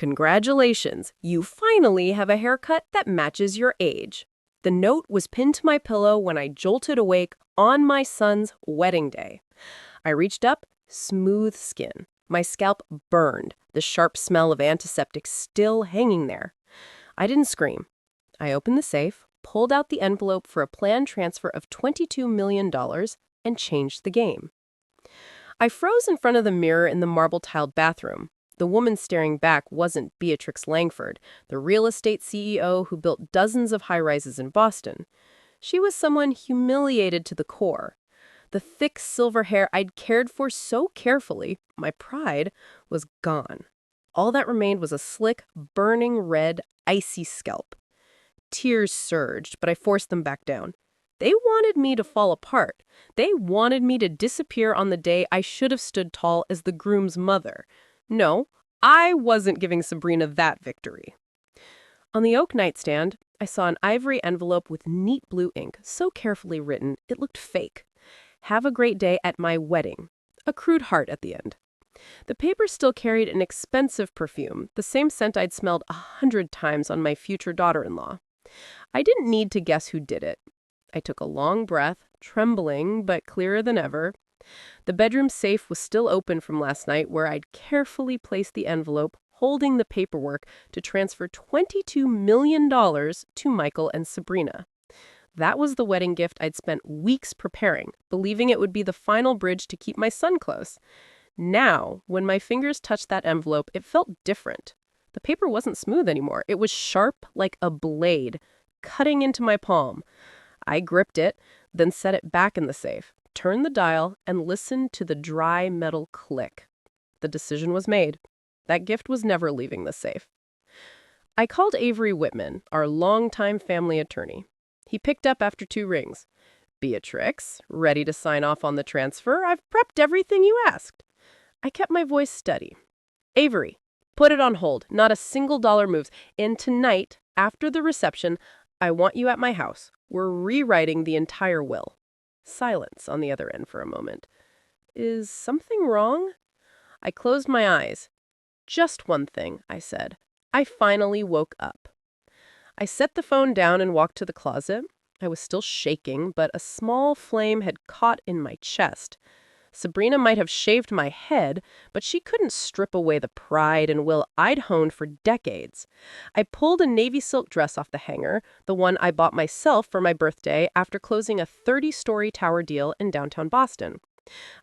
Congratulations, you finally have a haircut that matches your age. The note was pinned to my pillow when I jolted awake on my son's wedding day. I reached up, smooth skin. My scalp burned, the sharp smell of antiseptic still hanging there. I didn't scream. I opened the safe, pulled out the envelope for a planned transfer of $22 million, and changed the game. I froze in front of the mirror in the marble-tiled bathroom. The woman staring back wasn't Beatrix Langford, the real estate CEO who built dozens of high-rises in Boston. She was someone humiliated to the core. The thick silver hair I'd cared for so carefully, my pride, was gone. All that remained was a slick, burning red, icy scalp. Tears surged, but I forced them back down. They wanted me to fall apart. They wanted me to disappear on the day I should have stood tall as the groom's mother. No, I wasn't giving Sabrina that victory. On the oak nightstand, I saw an ivory envelope with neat blue ink, so carefully written it looked fake. Have a great day at my wedding. A crude heart at the end. The paper still carried an expensive perfume, the same scent I'd smelled 100 times on my future daughter-in-law. I didn't need to guess who did it. I took a long breath, trembling but clearer than ever. The bedroom safe was still open from last night, where I'd carefully placed the envelope, holding the paperwork to transfer $22 million to Michael and Sabrina. That was the wedding gift I'd spent weeks preparing, believing it would be the final bridge to keep my son close. Now, when my fingers touched that envelope, it felt different. The paper wasn't smooth anymore. It was sharp like a blade, cutting into my palm. I gripped it, then set it back in the safe, turned the dial, and listened to the dry metal click. The decision was made. That gift was never leaving the safe. I called Avery Whitman, our longtime family attorney. He picked up after 2 rings. Beatrix, ready to sign off on the transfer? I've prepped everything you asked. I kept my voice steady. Avery, put it on hold. Not a single dollar moves. And tonight, after the reception, I want you at my house. We're rewriting the entire will. Silence on the other end for a moment. Is something wrong? I closed my eyes. Just one thing, I said. I finally woke up. I set the phone down and walked to the closet. I was still shaking, but a small flame had caught in my chest. Sabrina might have shaved my head, but she couldn't strip away the pride and will I'd honed for decades. I pulled a navy silk dress off the hanger, the one I bought myself for my birthday after closing a 30-story tower deal in downtown Boston.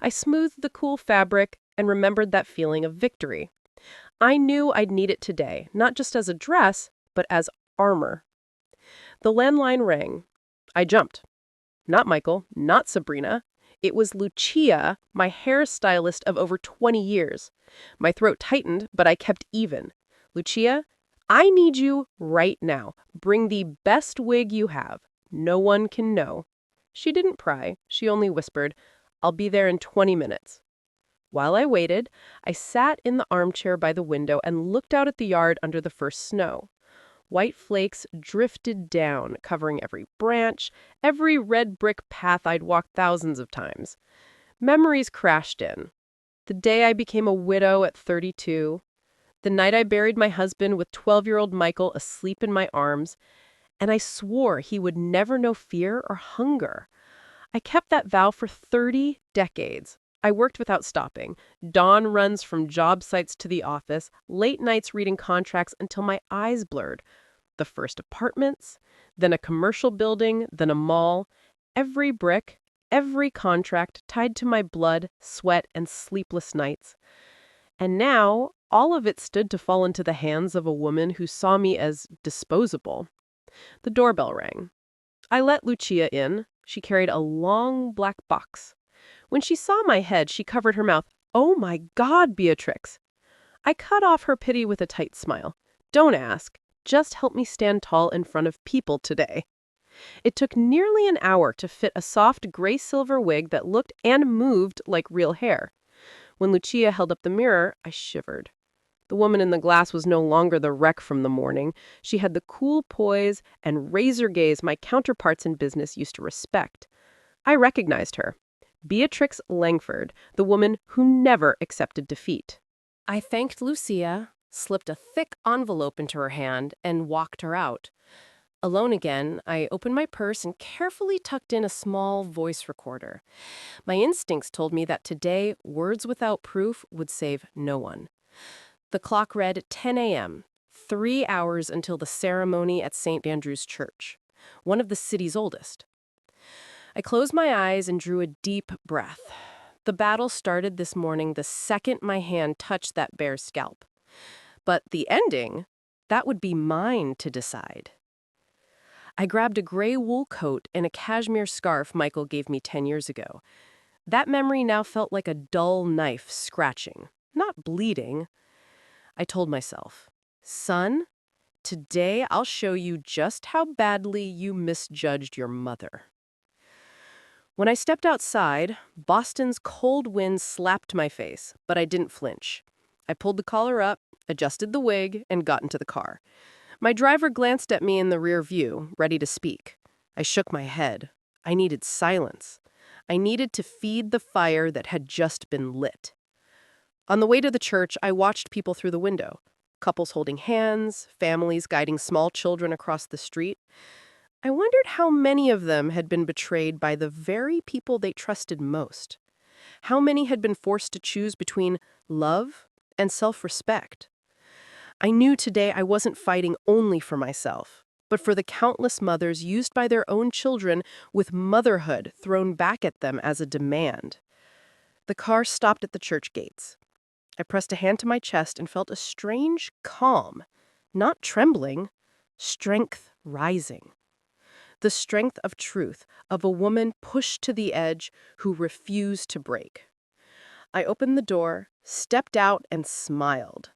I smoothed the cool fabric and remembered that feeling of victory. I knew I'd need it today, not just as a dress, but as armor. The landline rang. I jumped. Not Michael, not Sabrina. It was Lucia, my hairstylist of over 20 years. My throat tightened, but I kept even. Lucia, I need you right now. Bring the best wig you have. No one can know. She didn't pry. She only whispered, I'll be there in 20 minutes. While I waited, I sat in the armchair by the window and looked out at the yard under the first snow. White flakes drifted down, covering every branch, every red brick path I'd walked thousands of times. Memories crashed in. The day I became a widow at 32, the night I buried my husband with 12-year-old Michael asleep in my arms, and I swore he would never know fear or hunger. I kept that vow for 30 decades. I worked without stopping. Dawn runs from job sites to the office, late nights reading contracts until my eyes blurred. The first apartments, then a commercial building, then a mall. Every brick, every contract tied to my blood, sweat, and sleepless nights. And now, all of it stood to fall into the hands of a woman who saw me as disposable. The doorbell rang. I let Lucia in. She carried a long black box. When she saw my head, she covered her mouth. Oh my God, Beatrix! I cut off her pity with a tight smile. Don't ask. Just help me stand tall in front of people today. It took nearly an hour to fit a soft gray-silver wig that looked and moved like real hair. When Lucia held up the mirror, I shivered. The woman in the glass was no longer the wreck from the morning. She had the cool poise and razor gaze my counterparts in business used to respect. I recognized her. Beatrix Langford, the woman who never accepted defeat. I thanked Lucia, slipped a thick envelope into her hand, and walked her out. Alone again, I opened my purse and carefully tucked in a small voice recorder. My instincts told me that today, words without proof would save no one. The clock read 10 a.m., 3 hours until the ceremony at St. Andrew's Church, one of the city's oldest. I closed my eyes and drew a deep breath. The battle started this morning the second my hand touched that bear's scalp. But the ending, that would be mine to decide. I grabbed a gray wool coat and a cashmere scarf Michael gave me 10 years ago. That memory now felt like a dull knife scratching, not bleeding. I told myself, son, today I'll show you just how badly you misjudged your mother. When I stepped outside, Boston's cold wind slapped my face, but I didn't flinch. I pulled the collar up, adjusted the wig, and got into the car. My driver glanced at me in the rear view, ready to speak. I shook my head. I needed silence. I needed to feed the fire that had just been lit. On the way to the church, I watched people through the window. Couples holding hands, families guiding small children across the street. I wondered how many of them had been betrayed by the very people they trusted most. How many had been forced to choose between love and self-respect. I knew today I wasn't fighting only for myself, but for the countless mothers used by their own children with motherhood thrown back at them as a demand. The car stopped at the church gates. I pressed a hand to my chest and felt a strange calm, not trembling, strength rising. The strength of truth, of a woman pushed to the edge who refused to break. I opened the door, stepped out, and smiled.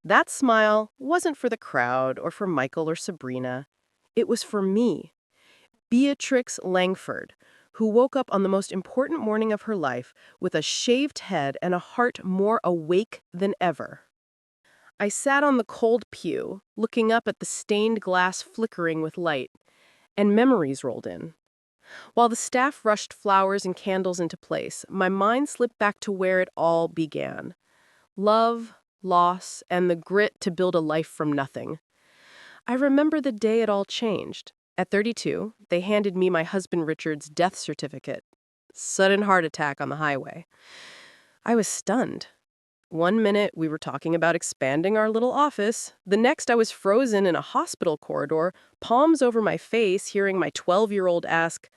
That smile wasn't for the crowd or for Michael or Sabrina. It was for me, Beatrix Langford, who woke up on the most important morning of her life with a shaved head and a heart more awake than ever. I sat on the cold pew, looking up at the stained glass flickering with light, and memories rolled in. While the staff rushed flowers and candles into place, my mind slipped back to where it all began. Love, loss, and the grit to build a life from nothing. I remember the day it all changed. At 32, they handed me my husband Richard's death certificate. Sudden heart attack on the highway. I was stunned. One minute, we were talking about expanding our little office. The next, I was frozen in a hospital corridor, palms over my face, hearing my 12-year-old ask,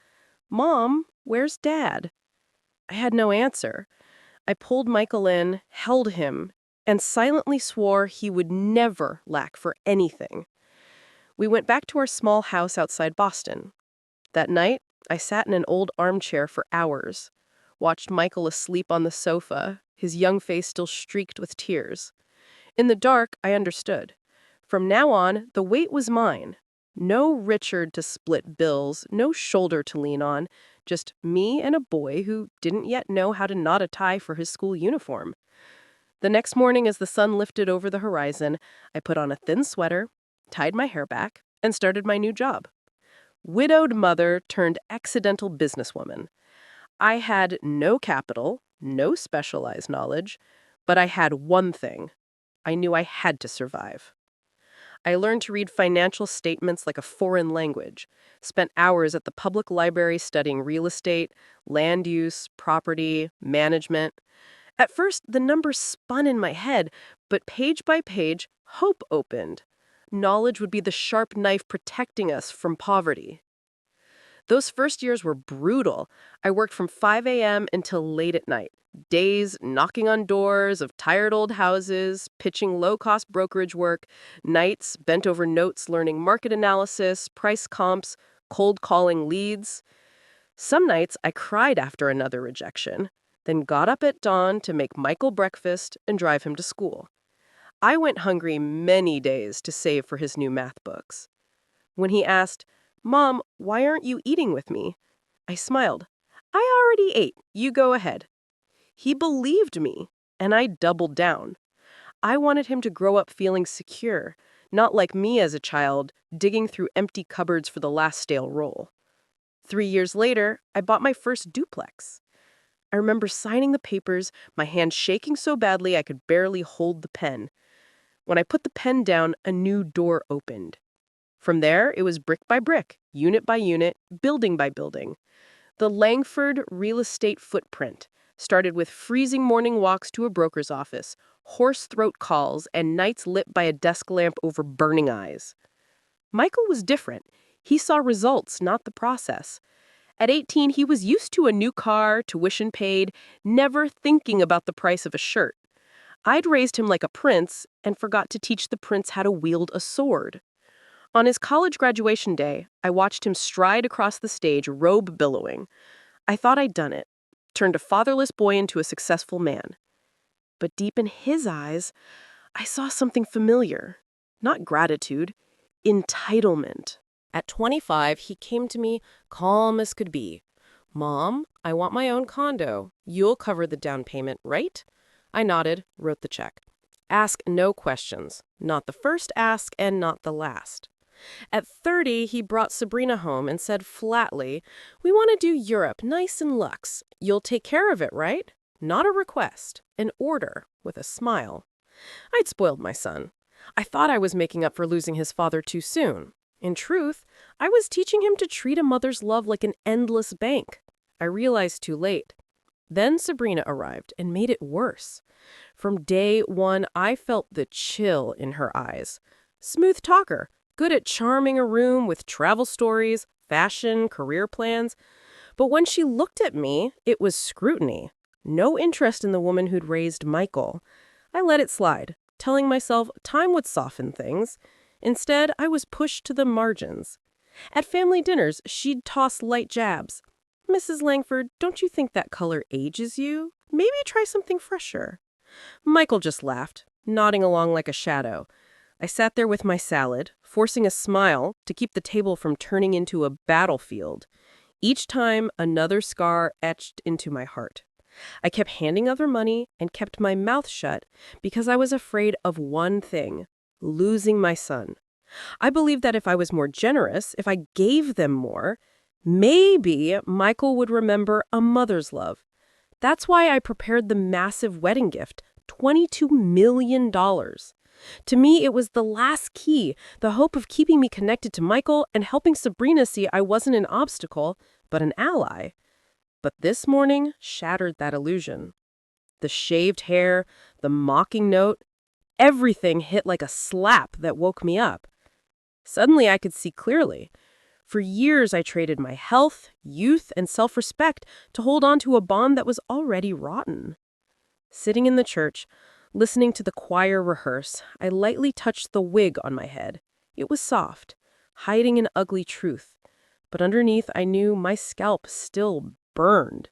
"Mom, where's Dad?" I had no answer. I pulled Michael in, held him, and silently swore he would never lack for anything. We went back to our small house outside Boston. That night, I sat in an old armchair for hours, watched Michael asleep on the sofa, his young face still streaked with tears. In the dark, I understood. From now on, the weight was mine. No Richard to split bills, no shoulder to lean on, just me and a boy who didn't yet know how to knot a tie for his school uniform. The next morning, as the sun lifted over the horizon, I put on a thin sweater, tied my hair back, and started my new job. Widowed mother turned accidental businesswoman. I had no capital, no specialized knowledge, but I had one thing. I knew I had to survive. I learned to read financial statements like a foreign language, spent hours at the public library studying real estate, land use, property, management. At first, the numbers spun in my head, but page by page, hope opened. Knowledge would be the sharp knife protecting us from poverty. Those first years were brutal. I worked from 5 a.m. until late at night. Days knocking on doors of tired old houses, pitching low-cost brokerage work, nights bent over notes learning market analysis, price comps, cold calling leads. Some nights I cried after another rejection, then got up at dawn to make Michael breakfast and drive him to school. I went hungry many days to save for his new math books. When he asked, "Mom, why aren't you eating with me?" I smiled. "I already ate. You go ahead." He believed me, and I doubled down. I wanted him to grow up feeling secure, not like me as a child, digging through empty cupboards for the last stale roll. 3 years later, I bought my first duplex. I remember signing the papers, my hand shaking so badly I could barely hold the pen. When I put the pen down, a new door opened. From there, it was brick by brick, unit by unit, building by building. The Langford real estate footprint started with freezing morning walks to a broker's office, hoarse throat calls, and nights lit by a desk lamp over burning eyes. Michael was different. He saw results, not the process. At 18, he was used to a new car, tuition paid, never thinking about the price of a shirt. I'd raised him like a prince and forgot to teach the prince how to wield a sword. On his college graduation day, I watched him stride across the stage, robe billowing. I thought I'd done it, turned a fatherless boy into a successful man. But deep in his eyes, I saw something familiar. Not gratitude, entitlement. At 25, he came to me calm as could be. "Mom, I want my own condo. You'll cover the down payment, right?" I nodded, wrote the check. Ask no questions. Not the first ask and not the last. At 30, he brought Sabrina home and said flatly, "We want to do Europe, nice and luxe. You'll take care of it, right?" Not a request, an order, with a smile. I'd spoiled my son. I thought I was making up for losing his father too soon. In truth, I was teaching him to treat a mother's love like an endless bank. I realized too late. Then Sabrina arrived and made it worse. From day one, I felt the chill in her eyes. Smooth talker, good at charming a room with travel stories, fashion, career plans. But when she looked at me, it was scrutiny. No interest in the woman who'd raised Michael. I let it slide, telling myself time would soften things. Instead, I was pushed to the margins. At family dinners, she'd toss light jabs. "Mrs. Langford, don't you think that color ages you? Maybe try something fresher." Michael just laughed, nodding along like a shadow. I sat there with my salad, forcing a smile to keep the table from turning into a battlefield. Each time, another scar etched into my heart. I kept handing over money and kept my mouth shut because I was afraid of one thing: losing my son. I believed that if I was more generous, if I gave them more, maybe Michael would remember a mother's love. That's why I prepared the massive wedding gift, $22 million. To me, it was the last key, the hope of keeping me connected to Michael and helping Sabrina see I wasn't an obstacle, but an ally. But this morning shattered that illusion. The shaved hair, the mocking note, everything hit like a slap that woke me up. Suddenly I could see clearly. For years I traded my health, youth, and self-respect to hold on to a bond that was already rotten. Sitting in the church, listening to the choir rehearse, I lightly touched the wig on my head. It was soft, hiding an ugly truth. But underneath I knew my scalp still burned.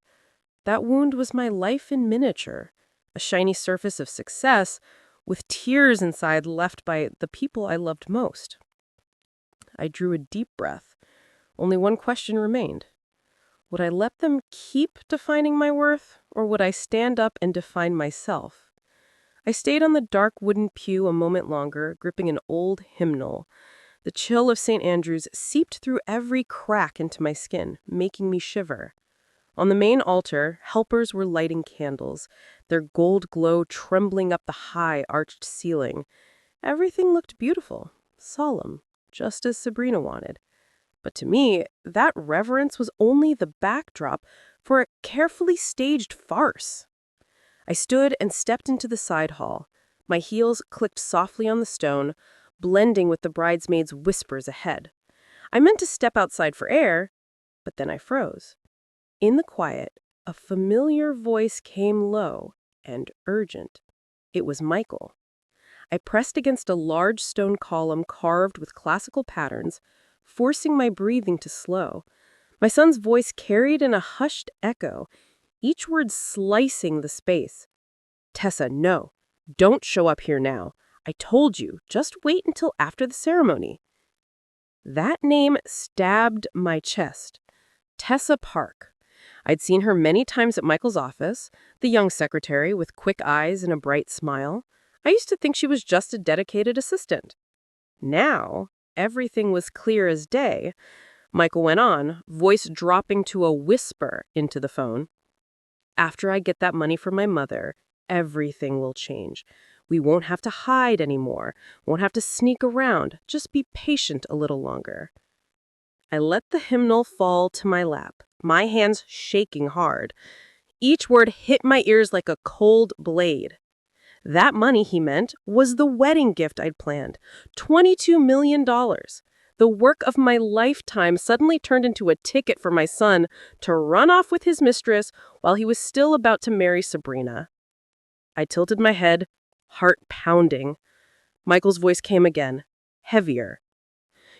That wound was my life in miniature, a shiny surface of success with tears inside left by the people I loved most. I drew a deep breath. Only one question remained. Would I let them keep defining my worth, or would I stand up and define myself? I stayed on the dark wooden pew a moment longer, gripping an old hymnal. The chill of St. Andrew's seeped through every crack into my skin, making me shiver. On the main altar, helpers were lighting candles, their gold glow trembling up the high, arched ceiling. Everything looked beautiful, solemn, just as Sabrina wanted. But to me, that reverence was only the backdrop for a carefully staged farce. I stood and stepped into the side hall. My heels clicked softly on the stone, blending with the bridesmaids' whispers ahead. I meant to step outside for air, but then I froze. In the quiet, a familiar voice came low and urgent. It was Michael. I pressed against a large stone column carved with classical patterns, forcing my breathing to slow. My son's voice carried in a hushed echo, each word slicing the space. "Tessa, no. Don't show up here now. I told you, just wait until after the ceremony." That name stabbed my chest. Tessa Park. I'd seen her many times at Michael's office, the young secretary with quick eyes and a bright smile. I used to think she was just a dedicated assistant. Now, everything was clear as day. Michael went on, voice dropping to a whisper into the phone. "After I get that money from my mother, everything will change. We won't have to hide anymore, won't have to sneak around, just be patient a little longer. I let the hymnal fall to my lap, my hands shaking hard. Each word hit my ears like a cold blade. That money, he meant, was the wedding gift I'd planned. $22 million. The work of my lifetime suddenly turned into a ticket for my son to run off with his mistress while he was still about to marry Sabrina. I tilted my head, heart pounding. Michael's voice came again, heavier.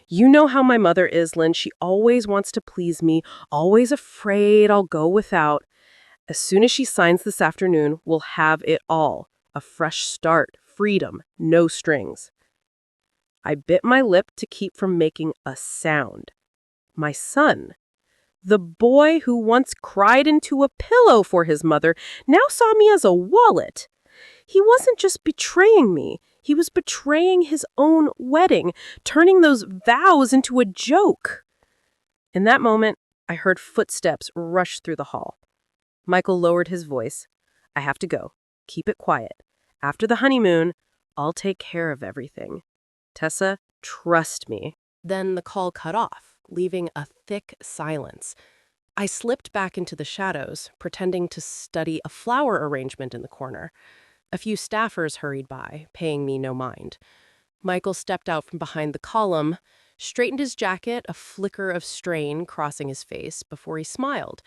You know how my mother is, Lynn. She always wants to please me, always afraid I'll go without. As soon as she signs this afternoon, we'll have it all. A fresh start, freedom, no strings. I bit my lip to keep from making a sound. My son, the boy who once cried into a pillow for his mother, now saw me as a wallet. He wasn't just betraying me, he was betraying his own wedding, turning those vows into a joke. In that moment, I heard footsteps rush through the hall. Michael lowered his voice. I have to go. Keep it quiet. After the honeymoon, I'll take care of everything. Tessa, trust me. Then the call cut off, leaving a thick silence. I slipped back into the shadows, pretending to study a flower arrangement in the corner. A few staffers hurried by, paying me no mind. Michael stepped out from behind the column, straightened his jacket, a flicker of strain crossing his face, before he smiled.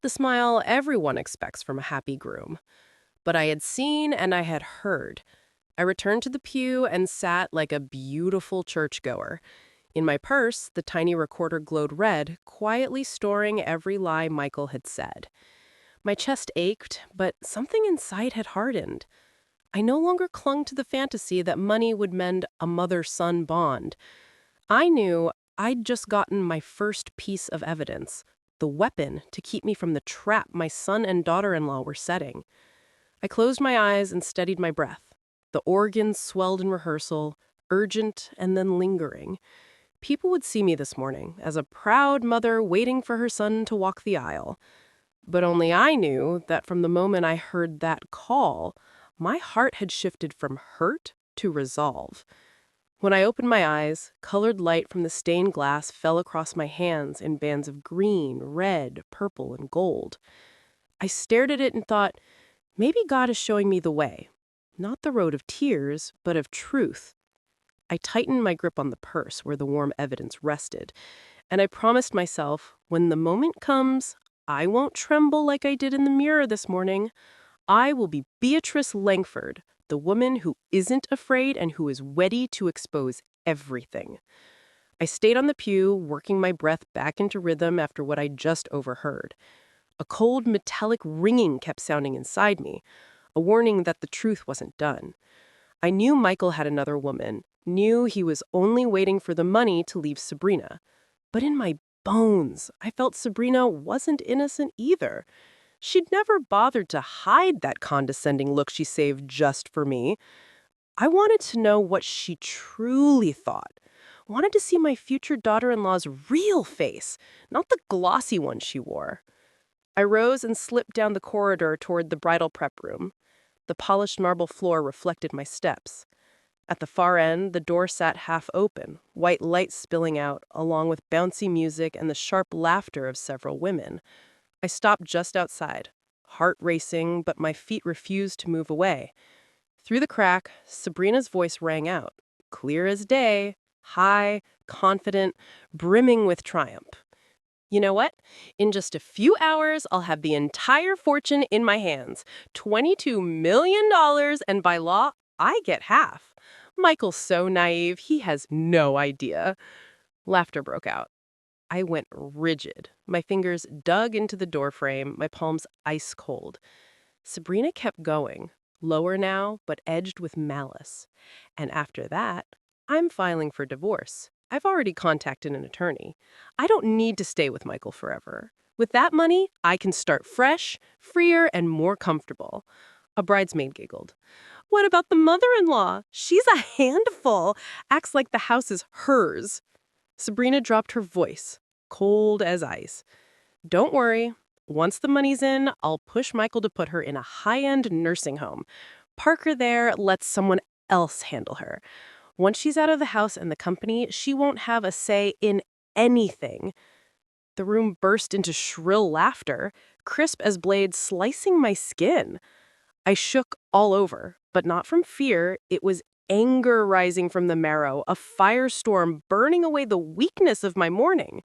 The smile everyone expects from a happy groom. But I had seen and I had heard. I returned to the pew and sat like a beautiful churchgoer. In my purse, the tiny recorder glowed red, quietly storing every lie Michael had said. My chest ached, but something inside had hardened. I no longer clung to the fantasy that money would mend a mother-son bond. I knew I'd just gotten my first piece of evidence, the weapon to keep me from the trap my son and daughter-in-law were setting. I closed my eyes and steadied my breath. The organs swelled in rehearsal, urgent and then lingering. People would see me this morning as a proud mother waiting for her son to walk the aisle. But only I knew that from the moment I heard that call, my heart had shifted from hurt to resolve. When I opened my eyes, colored light from the stained glass fell across my hands in bands of green, red, purple, and gold. I stared at it and thought, maybe God is showing me the way. Not the road of tears, but of truth. I tightened my grip on the purse where the warm evidence rested, and I promised myself, when the moment comes, I won't tremble like I did in the mirror this morning. I will be Beatrice Langford, the woman who isn't afraid and who is ready to expose everything. I stayed on the pew, working my breath back into rhythm after what I'd just overheard. A cold, metallic ringing kept sounding inside me, a warning that the truth wasn't done. I knew Michael had another woman, knew he was only waiting for the money to leave Sabrina. But in my bones, I felt Sabrina wasn't innocent either. She'd never bothered to hide that condescending look she saved just for me. I wanted to know what she truly thought. Wanted to see my future daughter-in-law's real face, not the glossy one she wore. I rose and slipped down the corridor toward the bridal prep room. The polished marble floor reflected my steps. At the far end, the door sat half open, white light spilling out, along with bouncy music and the sharp laughter of several women. I stopped just outside, heart racing, but my feet refused to move away. Through the crack, Sabrina's voice rang out, clear as day, high, confident, brimming with triumph. You know what? In just a few hours, I'll have the entire fortune in my hands. $22 million, and by law, I get half. Michael's so naive, he has no idea. Laughter broke out. I went rigid. My fingers dug into the doorframe, my palms ice cold. Sabrina kept going, lower now, but edged with malice. And after that, I'm filing for divorce. I've already contacted an attorney. I don't need to stay with Michael forever. With that money, I can start fresh, freer, and more comfortable. A bridesmaid giggled. What about the mother-in-law? She's a handful. Acts like the house is hers. Sabrina dropped her voice, cold as ice. Don't worry. Once the money's in, I'll push Michael to put her in a high-end nursing home. Park her there, let someone else handle her. Once she's out of the house and the company, she won't have a say in anything. The room burst into shrill laughter, crisp as blades slicing my skin. I shook all over, but not from fear. It was anger rising from the marrow, a firestorm burning away the weakness of my morning.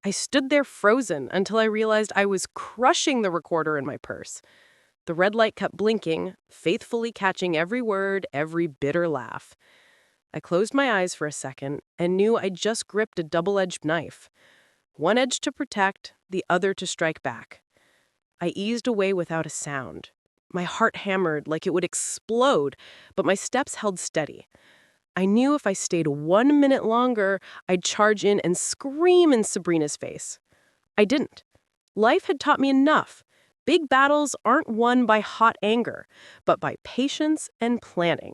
I stood there frozen until I realized I was crushing the recorder in my purse. The red light kept blinking, faithfully catching every word, every bitter laugh. I closed my eyes for a second and knew I'd just gripped a double-edged knife. One edge to protect, the other to strike back. I eased away without a sound. My heart hammered like it would explode, but my steps held steady. I knew if I stayed 1 minute longer, I'd charge in and scream in Sabrina's face. I didn't. Life had taught me enough. Big battles aren't won by hot anger, but by patience and planning.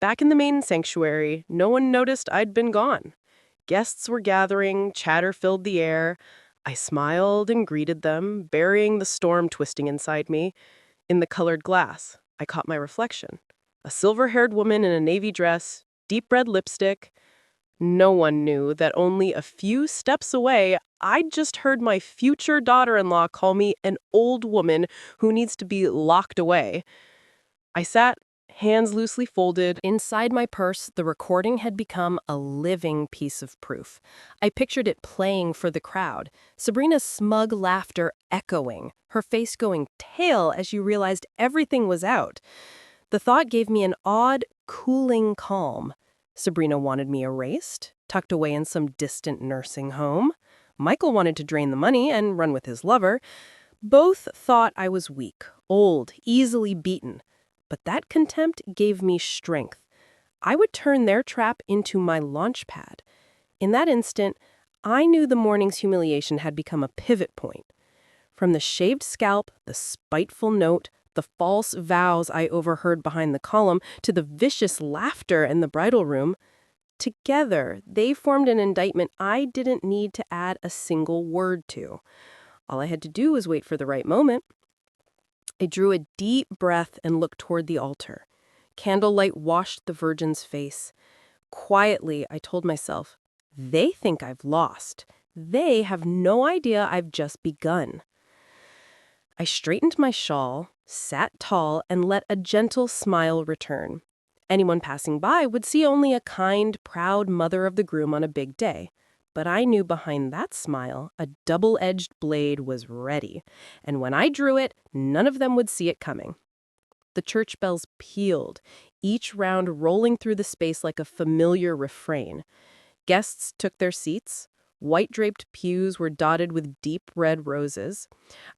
Back in the main sanctuary, no one noticed I'd been gone. Guests were gathering, chatter filled the air. I smiled and greeted them, burying the storm twisting inside me. In the colored glass, I caught my reflection. A silver-haired woman in a navy dress, deep red lipstick. No one knew that only a few steps away, I'd just heard my future daughter-in-law call me an old woman who needs to be locked away. I sat, hands loosely folded. Inside my purse, the recording had become a living piece of proof. I pictured it playing for the crowd, Sabrina's smug laughter echoing, her face going pale as she realized everything was out. The thought gave me an odd, cooling calm. Sabrina wanted me erased, tucked away in some distant nursing home. Michael wanted to drain the money and run with his lover. Both thought I was weak, old, easily beaten. But that contempt gave me strength. I would turn their trap into my launch pad. In that instant, I knew the morning's humiliation had become a pivot point. From the shaved scalp, the spiteful note, the false vows I overheard behind the column, to the vicious laughter in the bridal room, together they formed an indictment I didn't need to add a single word to. All I had to do was wait for the right moment. I drew a deep breath and looked toward the altar. Candlelight washed the Virgin's face. Quietly, I told myself, they think I've lost. They have no idea I've just begun. I straightened my shawl, sat tall, and let a gentle smile return. Anyone passing by would see only a kind, proud mother of the groom on a big day. But I knew behind that smile, a double-edged blade was ready. And when I drew it, none of them would see it coming. The church bells pealed, each round rolling through the space like a familiar refrain. Guests took their seats. White-draped pews were dotted with deep red roses.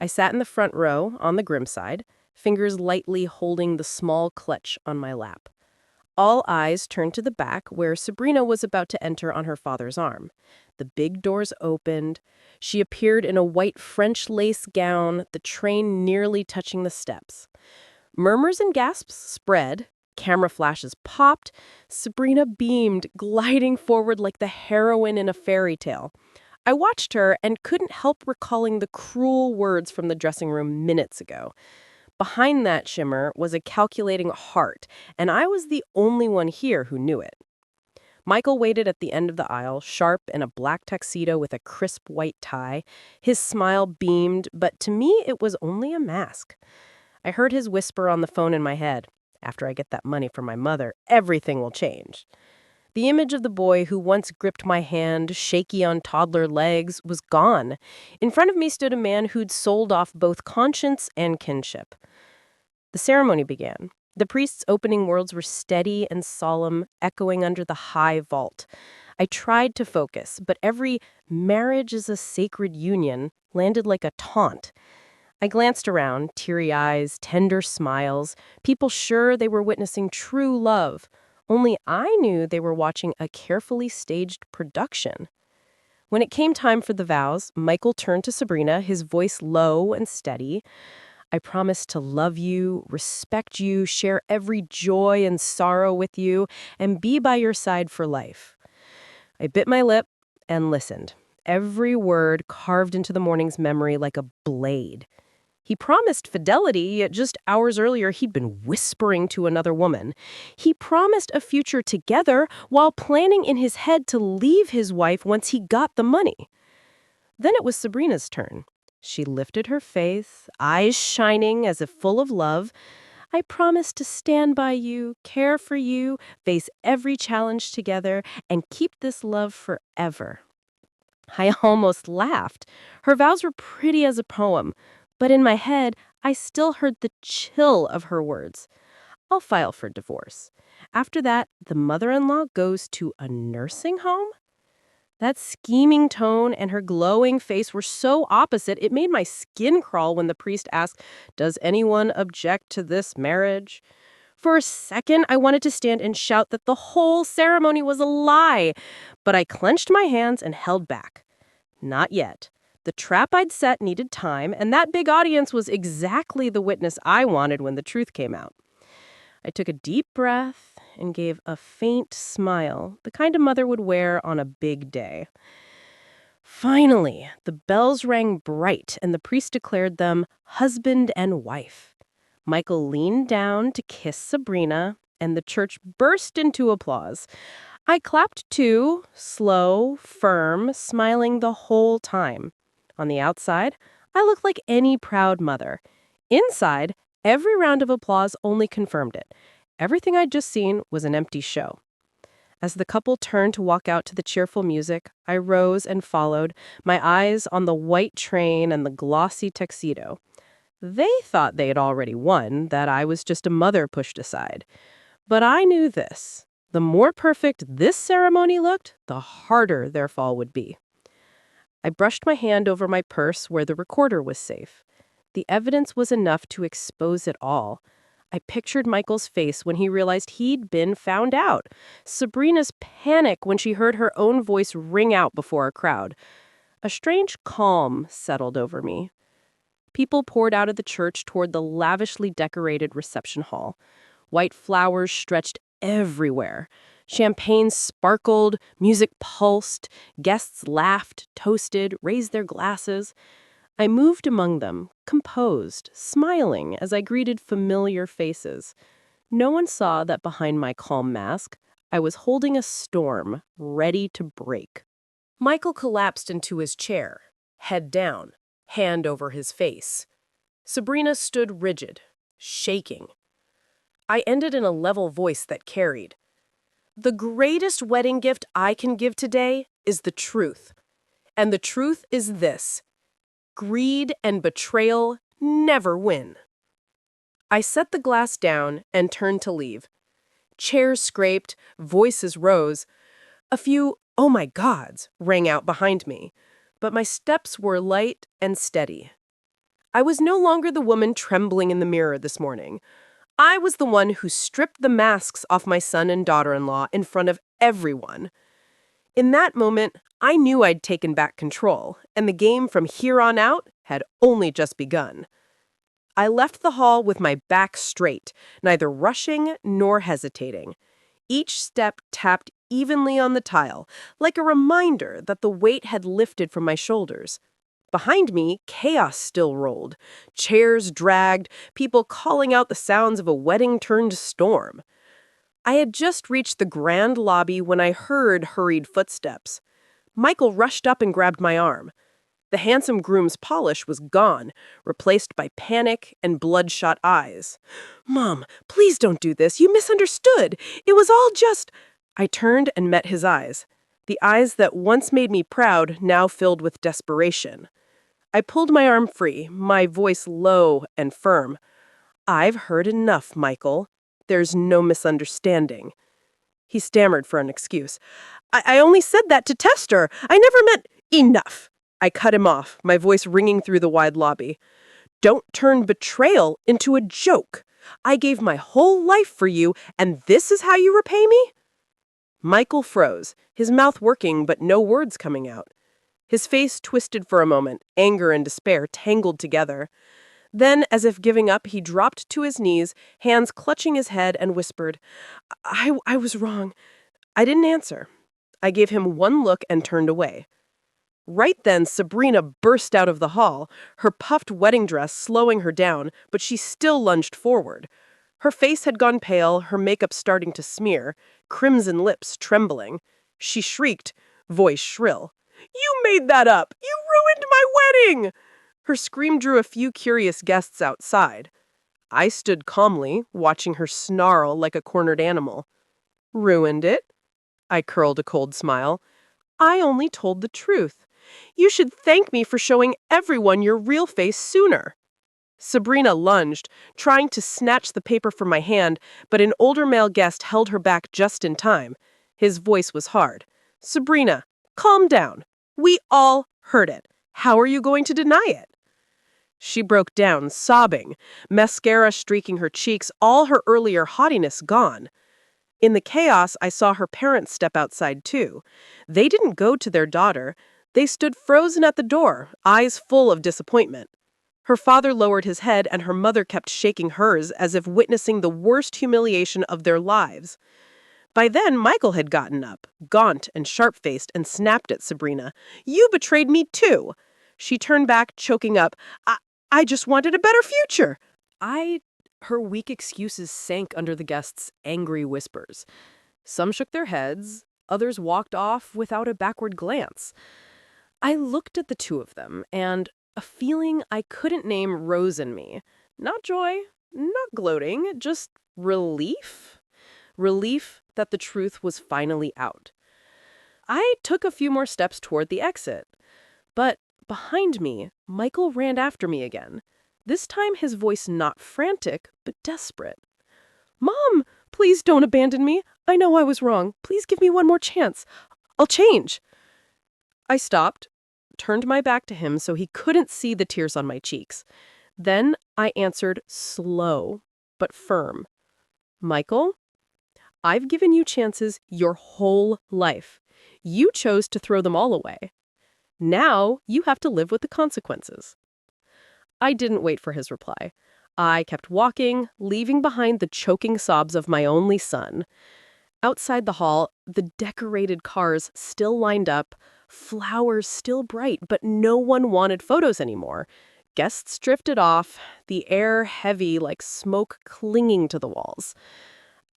I sat in the front row, on the grim side, fingers lightly holding the small clutch on my lap. All eyes turned to the back, where Sabrina was about to enter on her father's arm. The big doors opened. She appeared in a white French lace gown, the train nearly touching the steps. Murmurs and gasps spread. Camera flashes popped. Sabrina beamed, gliding forward like the heroine in a fairy tale. I watched her and couldn't help recalling the cruel words from the dressing room minutes ago. Behind that shimmer was a calculating heart, and I was the only one here who knew it. Michael waited at the end of the aisle, sharp in a black tuxedo with a crisp white tie. His smile beamed, but to me it was only a mask. I heard his whisper on the phone in my head. After I get that money from my mother, everything will change. The image of the boy who once gripped my hand, shaky on toddler legs, was gone. In front of me stood a man who'd sold off both conscience and kinship. The ceremony began. The priest's opening words were steady and solemn, echoing under the high vault. I tried to focus, but every "marriage is a sacred union" landed like a taunt. I glanced around, teary eyes, tender smiles, people sure they were witnessing true love. Only I knew they were watching a carefully staged production. When it came time for the vows, Michael turned to Sabrina, his voice low and steady. "I promise to love you, respect you, share every joy and sorrow with you, and be by your side for life." I bit my lip and listened, every word carved into the morning's memory like a blade. He promised fidelity, yet just hours earlier he'd been whispering to another woman. He promised a future together while planning in his head to leave his wife once he got the money. Then it was Sabrina's turn. She lifted her face, eyes shining as if full of love. I promise to stand by you, care for you, face every challenge together, and keep this love forever. I almost laughed. Her vows were pretty as a poem, but in my head, I still heard the chill of her words. I'll file for divorce. After that, the mother-in-law goes to a nursing home? That scheming tone and her glowing face were so opposite, it made my skin crawl when the priest asked, "Does anyone object to this marriage?" For a second, I wanted to stand and shout that the whole ceremony was a lie, but I clenched my hands and held back. Not yet. The trap I'd set needed time, and that big audience was exactly the witness I wanted when the truth came out. I took a deep breath and gave a faint smile, the kind a mother would wear on a big day. Finally, the bells rang bright, and the priest declared them husband and wife. Michael leaned down to kiss Sabrina, and the church burst into applause. I clapped too, slow, firm, smiling the whole time. On the outside, I looked like any proud mother. Inside, every round of applause only confirmed it. Everything I'd just seen was an empty show. As the couple turned to walk out to the cheerful music, I rose and followed, my eyes on the white train and the glossy tuxedo. They thought they had already won, that I was just a mother pushed aside. But I knew this. The more perfect this ceremony looked, the harder their fall would be. I brushed my hand over my purse where the recorder was safe. The evidence was enough to expose it all. I pictured Michael's face when he realized he'd been found out. Sabrina's panic when she heard her own voice ring out before a crowd. A strange calm settled over me. People poured out of the church toward the lavishly decorated reception hall. White flowers stretched everywhere. Champagne sparkled, music pulsed, guests laughed, toasted, raised their glasses. I moved among them, composed, smiling as I greeted familiar faces. No one saw that behind my calm mask, I was holding a storm ready to break. Michael collapsed into his chair, head down, hand over his face. Sabrina stood rigid, shaking. I ended in a level voice that carried. The greatest wedding gift I can give today is the truth. And the truth is this: greed and betrayal never win. I set the glass down and turned to leave. Chairs scraped, voices rose. A few "oh my gods" rang out behind me, but my steps were light and steady. I was no longer the woman trembling in the mirror this morning. I was the one who stripped the masks off my son and daughter-in-law in front of everyone. In that moment, I knew I'd taken back control, and the game from here on out had only just begun. I left the hall with my back straight, neither rushing nor hesitating. Each step tapped evenly on the tile, like a reminder that the weight had lifted from my shoulders. Behind me, chaos still rolled. Chairs dragged, people calling out the sounds of a wedding-turned-storm. I had just reached the grand lobby when I heard hurried footsteps. Michael rushed up and grabbed my arm. The handsome groom's polish was gone, replaced by panic and bloodshot eyes. "Mom, please don't do this. You misunderstood. It was all just—" I turned and met his eyes. The eyes that once made me proud now filled with desperation. I pulled my arm free, my voice low and firm. "I've heard enough, Michael. There's no misunderstanding." He stammered for an excuse. I only said that to test her. I never meant—" "Enough!" I cut him off, my voice ringing through the wide lobby. "Don't turn betrayal into a joke. I gave my whole life for you, and this is how you repay me?" Michael froze, his mouth working but no words coming out. His face twisted for a moment, anger and despair tangled together. Then, as if giving up, he dropped to his knees, hands clutching his head, and whispered, I was wrong. I didn't answer. I gave him one look and turned away. Right then, Sabrina burst out of the hall, her puffed wedding dress slowing her down, but she still lunged forward. Her face had gone pale, her makeup starting to smear, crimson lips trembling. She shrieked, voice shrill. "You made that up! You ruined my wedding!" Her scream drew a few curious guests outside. I stood calmly, watching her snarl like a cornered animal. "Ruined it?" I curled a cold smile. "I only told the truth. You should thank me for showing everyone your real face sooner." Sabrina lunged, trying to snatch the paper from my hand, but an older male guest held her back just in time. His voice was hard. "Sabrina, calm down. We all heard it. How are you going to deny it?" She broke down, sobbing, mascara streaking her cheeks, all her earlier haughtiness gone. In the chaos, I saw her parents step outside too. They didn't go to their daughter. They stood frozen at the door, eyes full of disappointment. Her father lowered his head and her mother kept shaking hers as if witnessing the worst humiliation of their lives. By then, Michael had gotten up, gaunt and sharp-faced, and snapped at Sabrina. "You betrayed me too!" She turned back, choking up. I just wanted a better future." Her weak excuses sank under the guests' angry whispers. Some shook their heads, others walked off without a backward glance. I looked at the two of them, and a feeling I couldn't name rose in me. Not joy, not gloating, just relief. Relief that the truth was finally out. I took a few more steps toward the exit. But behind me, Michael ran after me again. This time his voice not frantic, but desperate. "Mom, please don't abandon me. I know I was wrong. Please give me one more chance. I'll change." I stopped, turned my back to him so he couldn't see the tears on my cheeks. Then I answered slow, but firm. "Michael, I've given you chances your whole life. You chose to throw them all away. Now you have to live with the consequences." I didn't wait for his reply. I kept walking, leaving behind the choking sobs of my only son. Outside the hall, the decorated cars still lined up, flowers still bright, but no one wanted photos anymore. Guests drifted off, the air heavy like smoke clinging to the walls.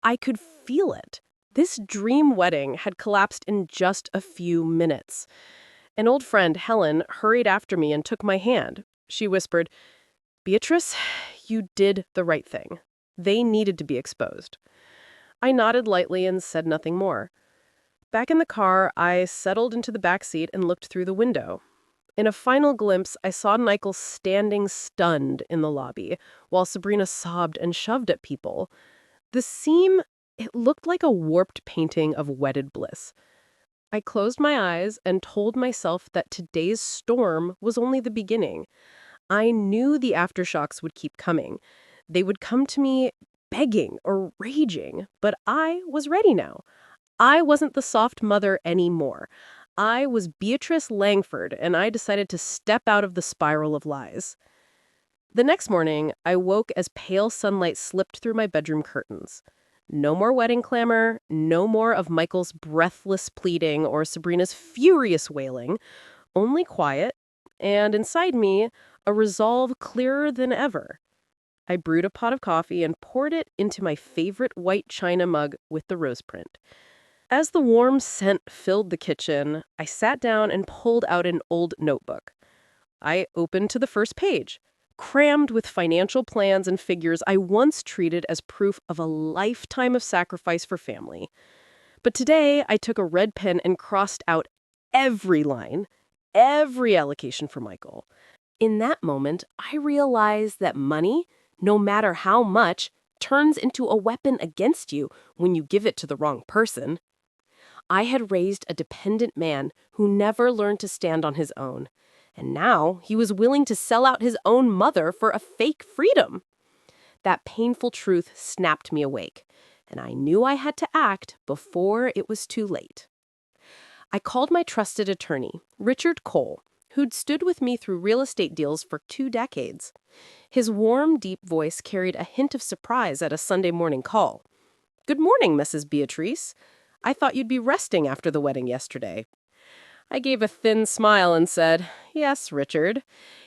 I could feel it. This dream wedding had collapsed in just a few minutes. An old friend, Helen, hurried after me and took my hand. She whispered, "Beatrice, you did the right thing. They needed to be exposed." I nodded lightly and said nothing more. Back in the car, I settled into the back seat and looked through the window. In a final glimpse, I saw Michael standing stunned in the lobby, while Sabrina sobbed and shoved at people. The scene, it looked like a warped painting of wedded bliss. I closed my eyes and told myself that today's storm was only the beginning. I knew the aftershocks would keep coming. They would come to me begging or raging, but I was ready now. I wasn't the soft mother anymore. I was Beatrice Langford, and I decided to step out of the spiral of lies. The next morning, I woke as pale sunlight slipped through my bedroom curtains. No more wedding clamor, no more of Michael's breathless pleading or Sabrina's furious wailing, only quiet, and inside me, a resolve clearer than ever. I brewed a pot of coffee and poured it into my favorite white china mug with the rose print. As the warm scent filled the kitchen, I sat down and pulled out an old notebook. I opened to the first page, crammed with financial plans and figures I once treated as proof of a lifetime of sacrifice for family. But today, I took a red pen and crossed out every line, every allocation for Michael. In that moment, I realized that money, no matter how much, turns into a weapon against you when you give it to the wrong person. I had raised a dependent man who never learned to stand on his own. And now he was willing to sell out his own mother for a fake freedom. That painful truth snapped me awake, and I knew I had to act before it was too late. I called my trusted attorney, Richard Cole, who'd stood with me through real estate deals for 2 decades. His warm, deep voice carried a hint of surprise at a Sunday morning call. "Good morning, Mrs. Beatrice. I thought you'd be resting after the wedding yesterday." I gave a thin smile and said, "Yes, Richard.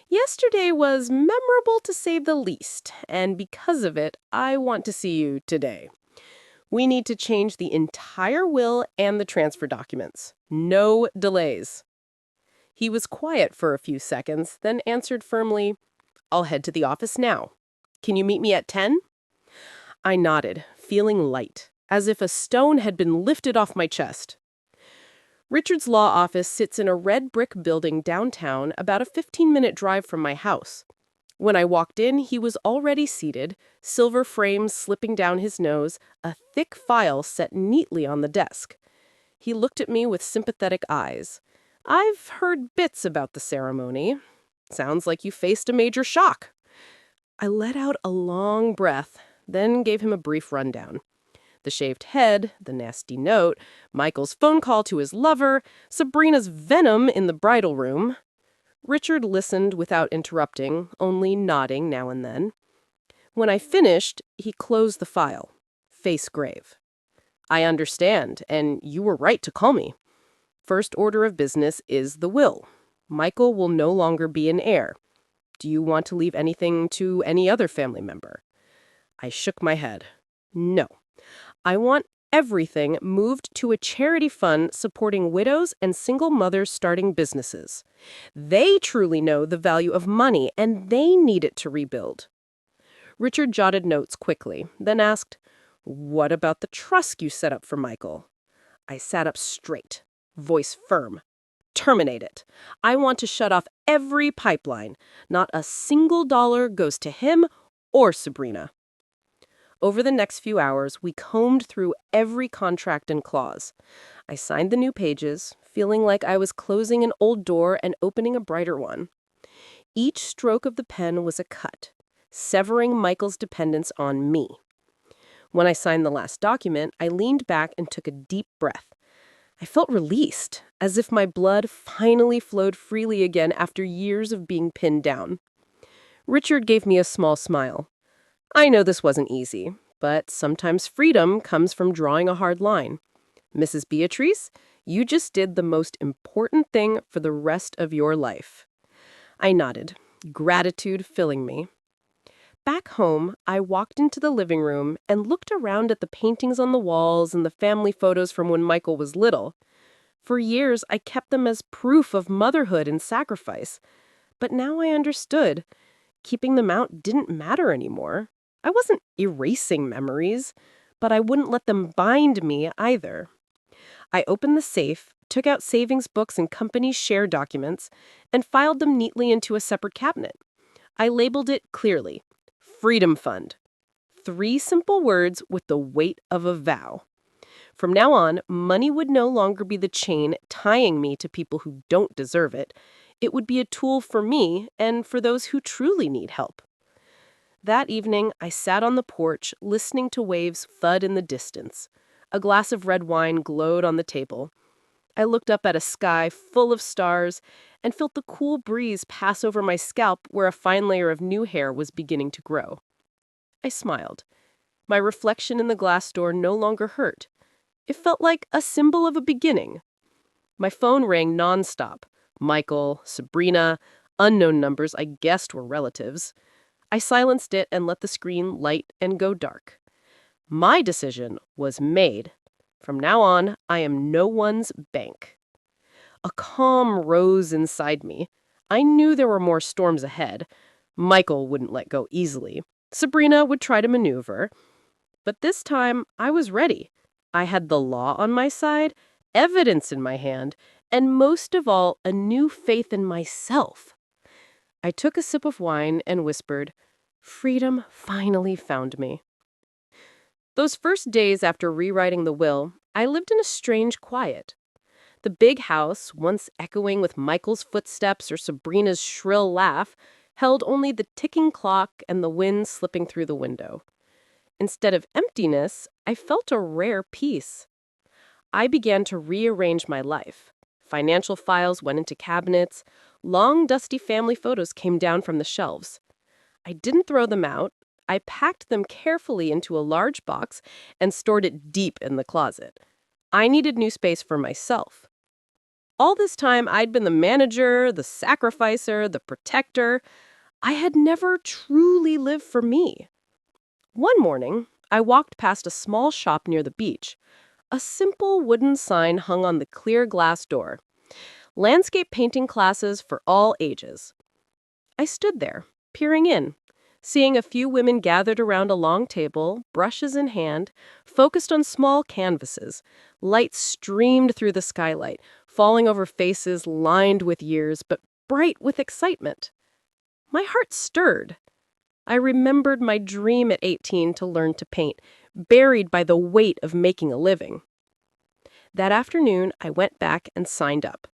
Yesterday was memorable to say the least, and because of it, I want to see you today. We need to change the entire will and the transfer documents. No delays." He was quiet for a few seconds, then answered firmly, "I'll head to the office now. Can you meet me at 10?" I nodded, feeling light, as if a stone had been lifted off my chest. Richard's law office sits in a red brick building downtown, about a 15-minute drive from my house. When I walked in, he was already seated, silver frames slipping down his nose, a thick file set neatly on the desk. He looked at me with sympathetic eyes. "I've heard bits about the ceremony. Sounds like you faced a major shock." I let out a long breath, then gave him a brief rundown. The shaved head, the nasty note, Michael's phone call to his lover, Sabrina's venom in the bridal room. Richard listened without interrupting, only nodding now and then. When I finished, he closed the file, face grave. "I understand, and you were right to call me. First order of business is the will. Michael will no longer be an heir. Do you want to leave anything to any other family member?" I shook my head. "No. I want everything moved to a charity fund supporting widows and single mothers starting businesses. They truly know the value of money, and they need it to rebuild." Richard jotted notes quickly, then asked, "What about the trust you set up for Michael?" I sat up straight, voice firm. "Terminate it. I want to shut off every pipeline. Not a single dollar goes to him or Sabrina." Over the next few hours, we combed through every contract and clause. I signed the new pages, feeling like I was closing an old door and opening a brighter one. Each stroke of the pen was a cut, severing Michael's dependence on me. When I signed the last document, I leaned back and took a deep breath. I felt released, as if my blood finally flowed freely again after years of being pinned down. Richard gave me a small smile. "I know this wasn't easy, but sometimes freedom comes from drawing a hard line. Mrs. Beatrice, you just did the most important thing for the rest of your life." I nodded, gratitude filling me. Back home, I walked into the living room and looked around at the paintings on the walls and the family photos from when Michael was little. For years, I kept them as proof of motherhood and sacrifice. But now I understood. Keeping them out didn't matter anymore. I wasn't erasing memories, but I wouldn't let them bind me either. I opened the safe, took out savings books and company share documents, and filed them neatly into a separate cabinet. I labeled it clearly, Freedom Fund. 3 simple words with the weight of a vow. From now on, money would no longer be the chain tying me to people who don't deserve it. It would be a tool for me and for those who truly need help. That evening, I sat on the porch, listening to waves thud in the distance. A glass of red wine glowed on the table. I looked up at a sky full of stars and felt the cool breeze pass over my scalp where a fine layer of new hair was beginning to grow. I smiled. My reflection in the glass door no longer hurt. It felt like a symbol of a beginning. My phone rang nonstop. Michael, Sabrina, unknown numbers I guessed were relatives. I silenced it and let the screen light and go dark. My decision was made. From now on, I am no one's bank. A calm rose inside me. I knew there were more storms ahead. Michael wouldn't let go easily. Sabrina would try to maneuver. But this time, I was ready. I had the law on my side, evidence in my hand, and most of all, a new faith in myself. I took a sip of wine and whispered, "Freedom finally found me." Those first days after rewriting the will, I lived in a strange quiet. The big house, once echoing with Michael's footsteps or Sabrina's shrill laugh, held only the ticking clock and the wind slipping through the window. Instead of emptiness, I felt a rare peace. I began to rearrange my life. Financial files went into cabinets. Long, dusty family photos came down from the shelves. I didn't throw them out. I packed them carefully into a large box and stored it deep in the closet. I needed new space for myself. All this time, I'd been the manager, the sacrificer, the protector. I had never truly lived for me. One morning, I walked past a small shop near the beach. A simple wooden sign hung on the clear glass door. Landscape painting classes for all ages. I stood there, peering in, seeing a few women gathered around a long table, brushes in hand, focused on small canvases. Light streamed through the skylight, falling over faces lined with years, but bright with excitement. My heart stirred. I remembered my dream at 18 to learn to paint, buried by the weight of making a living. That afternoon, I went back and signed up.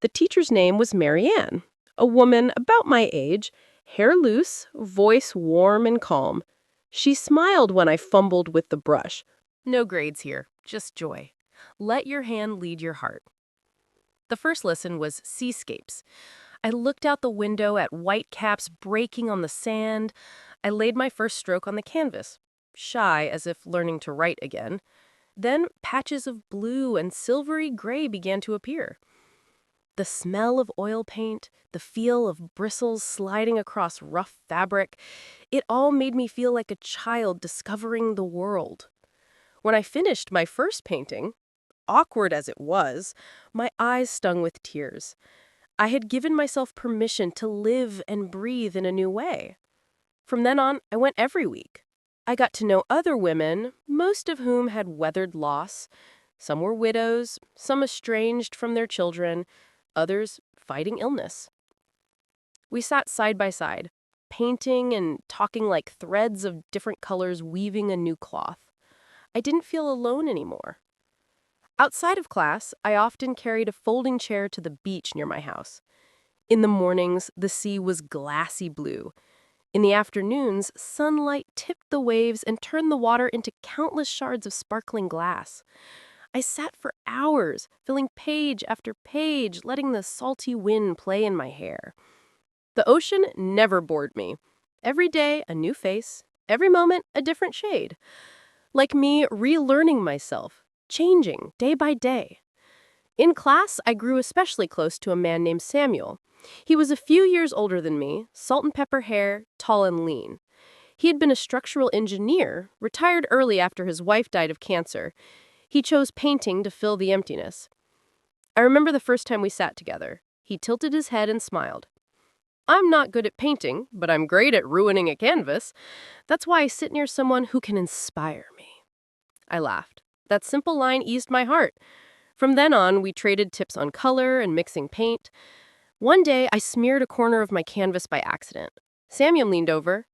The teacher's name was Mary Ann, a woman about my age, hair loose, voice warm and calm. She smiled when I fumbled with the brush. No grades here, just joy. Let your hand lead your heart. The first lesson was seascapes. I looked out the window at white caps breaking on the sand. I laid my first stroke on the canvas, shy as if learning to write again. Then patches of blue and silvery gray began to appear. The smell of oil paint, the feel of bristles sliding across rough fabric, it all made me feel like a child discovering the world. When I finished my first painting, awkward as it was, my eyes stung with tears. I had given myself permission to live and breathe in a new way. From then on, I went every week. I got to know other women, most of whom had weathered loss. Some were widows, some estranged from their children, others fighting illness. We sat side by side, painting and talking like threads of different colors weaving a new cloth. I didn't feel alone anymore. Outside of class, I often carried a folding chair to the beach near my house. In the mornings, the sea was glassy blue. In the afternoons, sunlight tipped the waves and turned the water into countless shards of sparkling glass. I sat for hours, filling page after page, letting the salty wind play in my hair. The ocean never bored me. Every day, a new face. Every moment, a different shade. Like me, relearning myself, changing day by day. In class, I grew especially close to a man named Samuel. He was a few years older than me, salt and pepper hair, tall and lean. He had been a structural engineer, retired early after his wife died of cancer. He chose painting to fill the emptiness. I remember the first time we sat together. He tilted his head and smiled. I'm not good at painting, but I'm great at ruining a canvas. That's why I sit near someone who can inspire me. I laughed. That simple line eased my heart. From then on, we traded tips on color and mixing paint. One day, I smeared a corner of my canvas by accident. Samuel leaned over.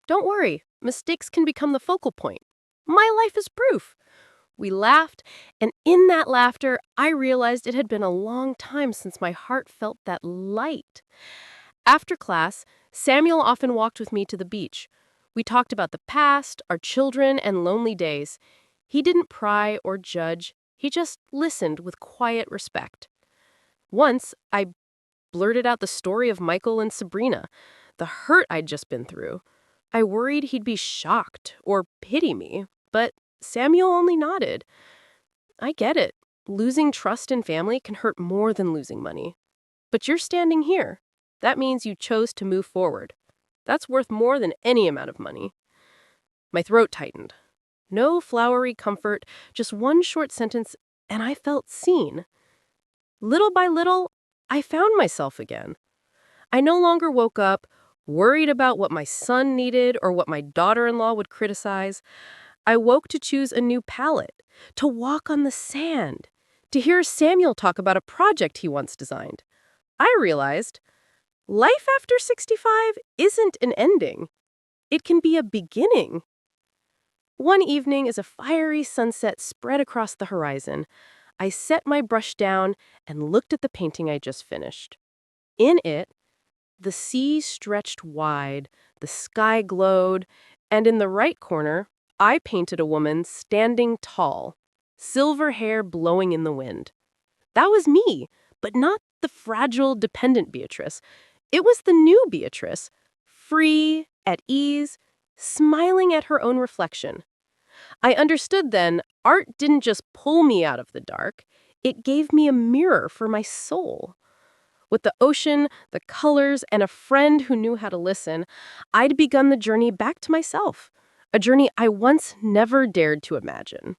Don't worry, mistakes can become the focal point. My life is proof. We laughed, and in that laughter, I realized it had been a long time since my heart felt that light. After class, Samuel often walked with me to the beach. We talked about the past, our children, and lonely days. He didn't pry or judge. He just listened with quiet respect. Once, I blurted out the story of Michael and Sabrina, the hurt I'd just been through. I worried he'd be shocked or pity me, but Samuel only nodded. I get it. Losing trust in family can hurt more than losing money. But you're standing here. That means you chose to move forward. That's worth more than any amount of money. My throat tightened. No flowery comfort, just one short sentence, and I felt seen. Little by little, I found myself again. I no longer woke up worried about what my son needed or what my daughter-in-law would criticize. I woke to choose a new palette, to walk on the sand, to hear Samuel talk about a project he once designed. I realized life after 65 isn't an ending. It can be a beginning. One evening, as a fiery sunset spread across the horizon, I set my brush down and looked at the painting I just finished. In it, the sea stretched wide, the sky glowed, and in the right corner, I painted a woman standing tall, silver hair blowing in the wind. That was me, but not the fragile, dependent Beatrice. It was the new Beatrice, free, at ease, smiling at her own reflection. I understood then, art didn't just pull me out of the dark, It gave me a mirror for my soul. With the ocean, the colors, and a friend who knew how to listen, I'd begun the journey back to myself, a journey I once never dared to imagine.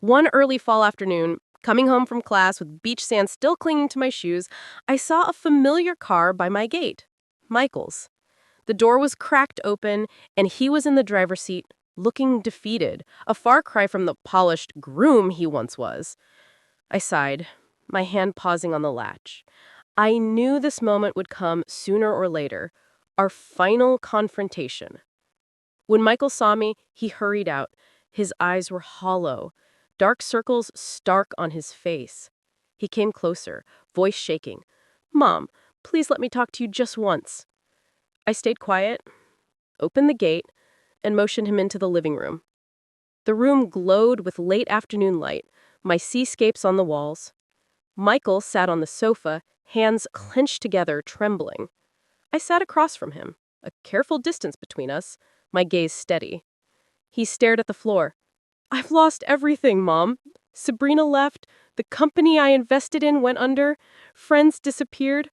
One early fall afternoon, coming home from class with beach sand still clinging to my shoes, I saw a familiar car by my gate. Michael's. The door was cracked open, and he was in the driver's seat, looking defeated, a far cry from the polished groom he once was. I sighed, my hand pausing on the latch. I knew this moment would come sooner or later, our final confrontation. When Michael saw me, he hurried out. His eyes were hollow, dark circles stark on his face. He came closer, voice shaking. "Mom, please let me talk to you just once." I stayed quiet, opened the gate, and motioned him into the living room. The room glowed with late afternoon light, my seascapes on the walls. Michael sat on the sofa, hands clenched together, trembling. I sat across from him, a careful distance between us, my gaze steady. He stared at the floor. "I've lost everything, Mom. Sabrina left, the company I invested in went under, friends disappeared.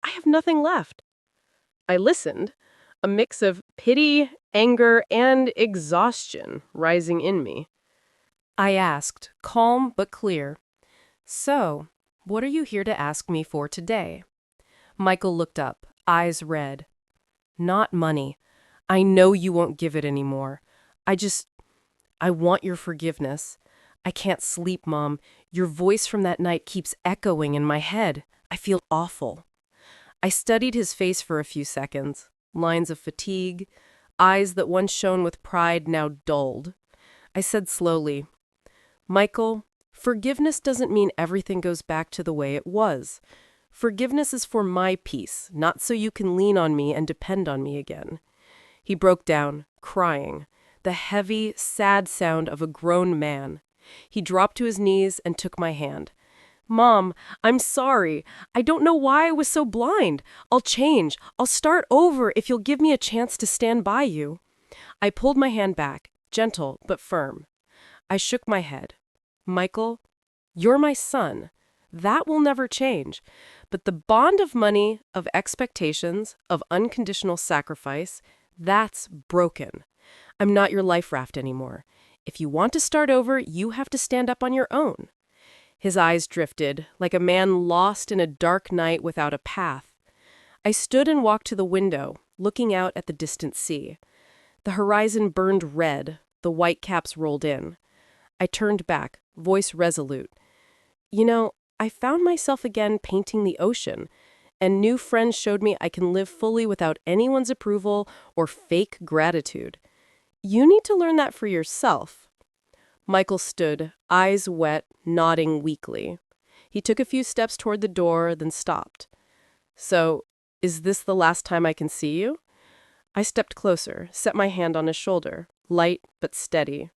I have nothing left." I listened, a mix of pity, anger, and exhaustion rising in me. I asked, calm but clear, "So, what are you here to ask me for today?" Michael looked up, eyes red. "Not money. I know you won't give it anymore. I want your forgiveness. I can't sleep, Mom. Your voice from that night keeps echoing in my head. I feel awful." I studied his face for a few seconds. Lines of fatigue, eyes that once shone with pride now dulled. I said slowly, "Michael, forgiveness doesn't mean everything goes back to the way it was. Forgiveness is for my peace, not so you can lean on me and depend on me again." He broke down, crying, the heavy, sad sound of a grown man. He dropped to his knees and took my hand. "Mom, I'm sorry. I don't know why I was so blind. I'll change. I'll start over if you'll give me a chance to stand by you." I pulled my hand back, gentle but firm. I shook my head. "Michael, you're my son. That will never change. But the bond of money, of expectations, of unconditional sacrifice, that's broken. I'm not your life raft anymore. If you want to start over, you have to stand up on your own." His eyes drifted, like a man lost in a dark night without a path. I stood and walked to the window, looking out at the distant sea. The horizon burned red, the white caps rolled in. I turned back, voice resolute. "You know, I found myself again painting the ocean, and new friends showed me I can live fully without anyone's approval or fake gratitude. You need to learn that for yourself." Michael stood, eyes wet, nodding weakly. He took a few steps toward the door, then stopped. "So, is this the last time I can see you?" I stepped closer, set my hand on his shoulder, light but steady.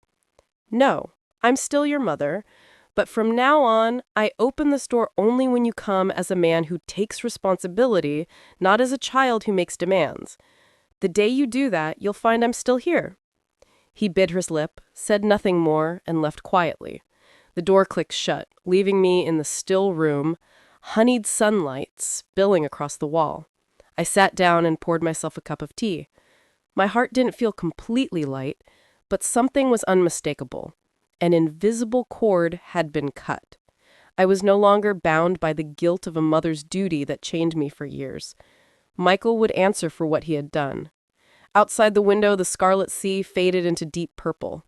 "No, I'm still your mother, but from now on, I open the store only when you come as a man who takes responsibility, not as a child who makes demands. The day you do that, you'll find I'm still here." He bit his lip, said nothing more, and left quietly. The door clicked shut, leaving me in the still room, honeyed sunlight spilling across the wall. I sat down and poured myself a cup of tea. My heart didn't feel completely light, but something was unmistakable. An invisible cord had been cut. I was no longer bound by the guilt of a mother's duty that chained me for years. Michael would answer for what he had done. Outside the window, the scarlet sea faded into deep purple.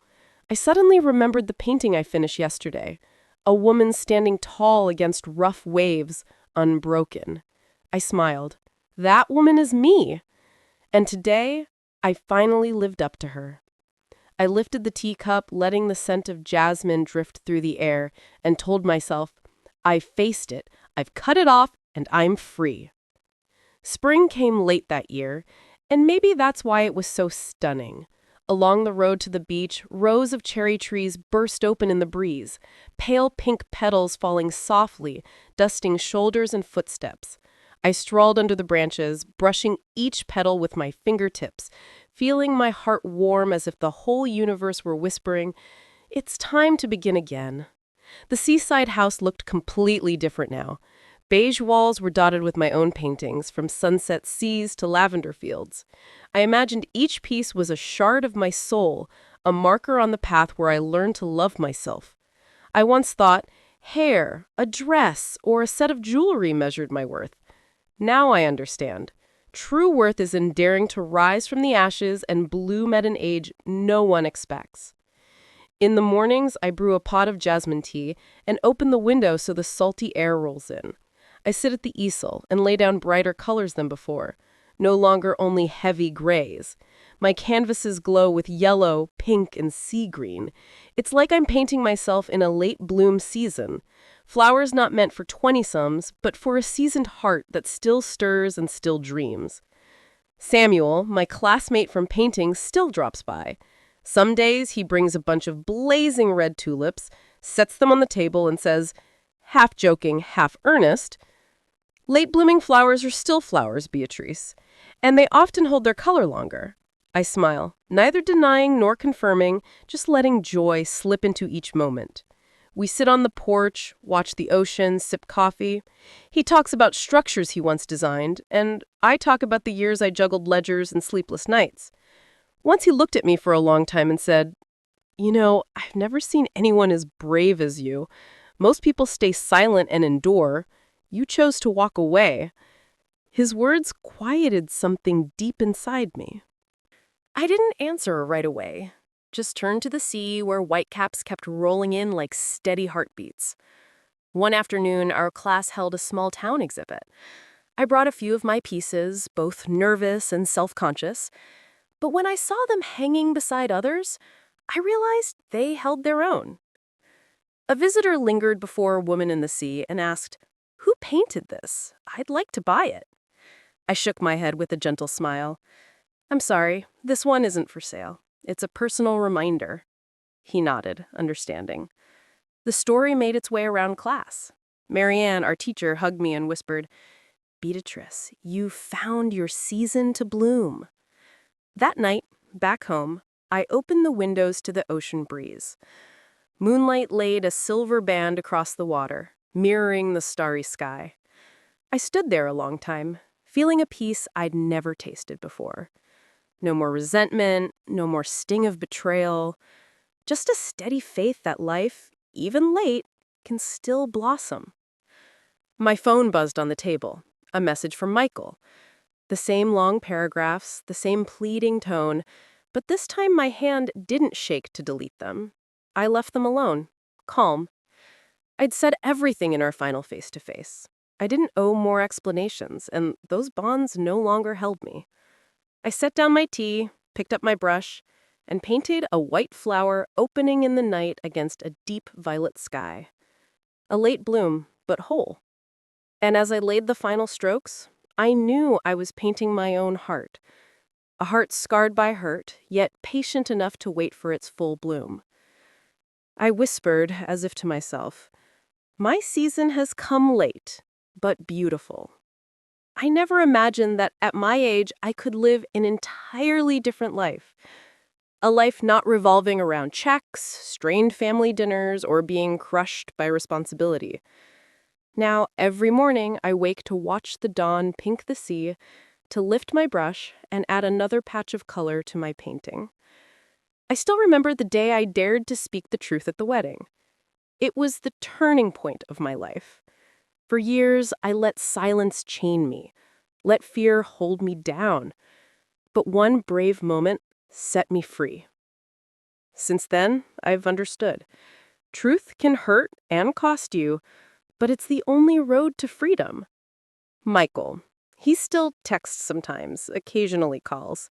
I suddenly remembered the painting I finished yesterday. A woman standing tall against rough waves, unbroken. I smiled. That woman is me. And today, I finally lived up to her. I lifted the teacup, letting the scent of jasmine drift through the air, and told myself, "I've faced it, I've cut it off, and I'm free." Spring came late that year, and maybe that's why it was so stunning. Along the road to the beach, rows of cherry trees burst open in the breeze, pale pink petals falling softly, dusting shoulders and footsteps. I strolled under the branches, brushing each petal with my fingertips, feeling my heart warm as if the whole universe were whispering, "It's time to begin again." The seaside house looked completely different now. Beige walls were dotted with my own paintings, from sunset seas to lavender fields. I imagined each piece was a shard of my soul, a marker on the path where I learned to love myself. I once thought hair, a dress, or a set of jewelry measured my worth. Now I understand. True worth is in daring to rise from the ashes and bloom at an age no one expects. In the mornings, I brew a pot of jasmine tea and open the window so the salty air rolls in. I sit at the easel and lay down brighter colors than before, no longer only heavy grays. My canvases glow with yellow, pink, and sea green. It's like I'm painting myself in a late bloom season. Flowers not meant for 20-somes, but for a seasoned heart that still stirs and still dreams. Samuel, my classmate from painting, still drops by. Some days he brings a bunch of blazing red tulips, sets them on the table, and says, half joking, half earnest, "Late-blooming flowers are still flowers, Beatrice, and they often hold their color longer." I smile, neither denying nor confirming, just letting joy slip into each moment. We sit on the porch, watch the ocean, sip coffee. He talks about structures he once designed, and I talk about the years I juggled ledgers and sleepless nights. Once he looked at me for a long time and said, I've never seen anyone as brave as you. Most people stay silent and endure. You chose to walk away." His words quieted something deep inside me. I didn't answer right away, just turned to the sea where whitecaps kept rolling in like steady heartbeats. One afternoon, our class held a small town exhibit. I brought a few of my pieces, both nervous and self-conscious, but when I saw them hanging beside others, I realized they held their own. A visitor lingered before a woman in the sea and asked, "Who painted this? I'd like to buy it." I shook my head with a gentle smile. "I'm sorry, this one isn't for sale. It's a personal reminder." He nodded, understanding. The story made its way around class. Marianne, our teacher, hugged me and whispered, "Beatrice, you found your season to bloom." That night, back home, I opened the windows to the ocean breeze. Moonlight laid a silver band across the water, mirroring the starry sky. I stood there a long time, feeling a peace I'd never tasted before. No more resentment, no more sting of betrayal, just a steady faith that life, even late, can still blossom. My phone buzzed on the table, a message from Michael. The same long paragraphs, the same pleading tone, but this time my hand didn't shake to delete them. I left them alone, calm. I'd said everything in our final face-to-face. I didn't owe more explanations, and those bonds no longer held me. I set down my tea, picked up my brush, and painted a white flower opening in the night against a deep violet sky. A late bloom, but whole. And as I laid the final strokes, I knew I was painting my own heart. A heart scarred by hurt, yet patient enough to wait for its full bloom. I whispered, as if to myself, "My season has come late, but beautiful." I never imagined that at my age I could live an entirely different life. A life not revolving around checks, strained family dinners, or being crushed by responsibility. Now, every morning I wake to watch the dawn pink the sea, to lift my brush and add another patch of color to my painting. I still remember the day I dared to speak the truth at the wedding. It was the turning point of my life. For years, I let silence chain me, let fear hold me down. But one brave moment set me free. Since then, I've understood. Truth can hurt and cost you, but it's the only road to freedom. Michael. He still texts sometimes, occasionally calls.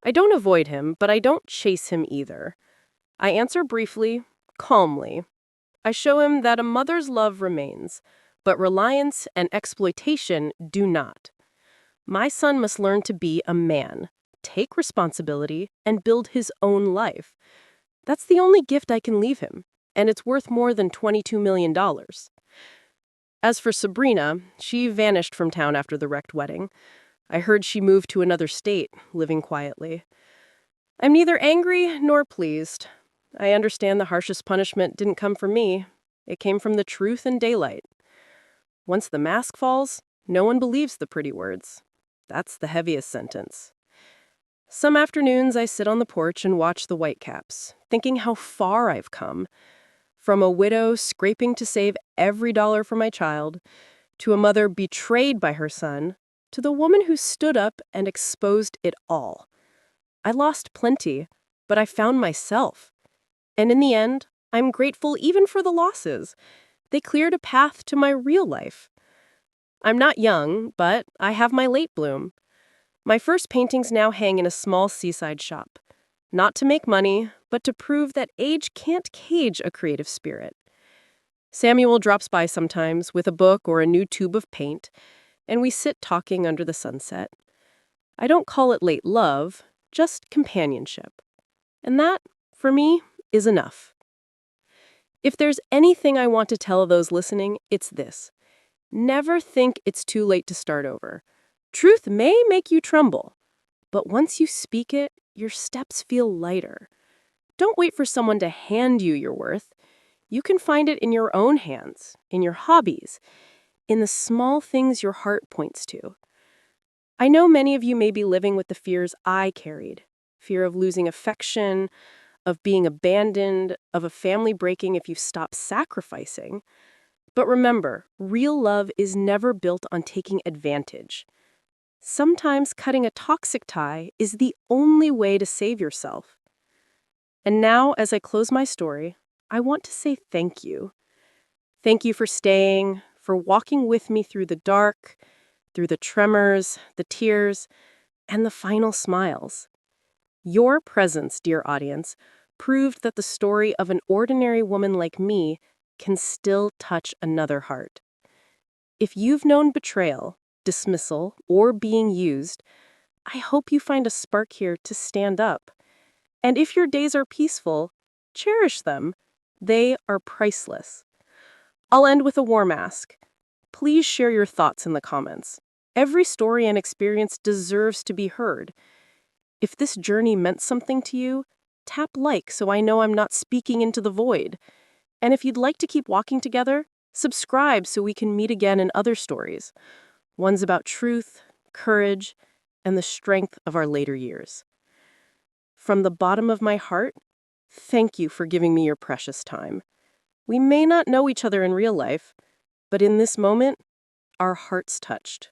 I don't avoid him, but I don't chase him either. I answer briefly, calmly. I show him that a mother's love remains, but reliance and exploitation do not. My son must learn to be a man, take responsibility, and build his own life. That's the only gift I can leave him, and it's worth more than $22 million. As for Sabrina, she vanished from town after the wrecked wedding. I heard she moved to another state, living quietly. I'm neither angry nor pleased. I understand the harshest punishment didn't come for me. It came from the truth and daylight. Once the mask falls, no one believes the pretty words. That's the heaviest sentence. Some afternoons I sit on the porch and watch the whitecaps, thinking how far I've come. From a widow scraping to save every dollar for my child, to a mother betrayed by her son, to the woman who stood up and exposed it all. I lost plenty, but I found myself. And in the end, I'm grateful even for the losses. They cleared a path to my real life. I'm not young, but I have my late bloom. My first paintings now hang in a small seaside shop. Not to make money, but to prove that age can't cage a creative spirit. Samuel drops by sometimes with a book or a new tube of paint, and we sit talking under the sunset. I don't call it late love, just companionship. And that, for me, is enough. If there's anything I want to tell those listening, it's this. Never think it's too late to start over. Truth may make you tremble, but once you speak it, your steps feel lighter. Don't wait for someone to hand you your worth. You can find it in your own hands, in your hobbies, in the small things your heart points to. I know many of you may be living with the fears I carried. Fear of losing affection, of being abandoned, of a family breaking if you stop sacrificing. But remember, real love is never built on taking advantage. Sometimes cutting a toxic tie is the only way to save yourself. And now, as I close my story, I want to say thank you. Thank you for staying, for walking with me through the dark, through the tremors, the tears, and the final smiles. Your presence, dear audience, proved that the story of an ordinary woman like me can still touch another heart. If you've known betrayal, dismissal, or being used, I hope you find a spark here to stand up. And if your days are peaceful, cherish them. They are priceless. I'll end with a warm ask. Please share your thoughts in the comments. Every story and experience deserves to be heard. If this journey meant something to you, tap like so I know I'm not speaking into the void. And if you'd like to keep walking together, subscribe so we can meet again in other stories. Ones about truth, courage, and the strength of our later years. From the bottom of my heart, thank you for giving me your precious time. We may not know each other in real life, but in this moment, our hearts touched.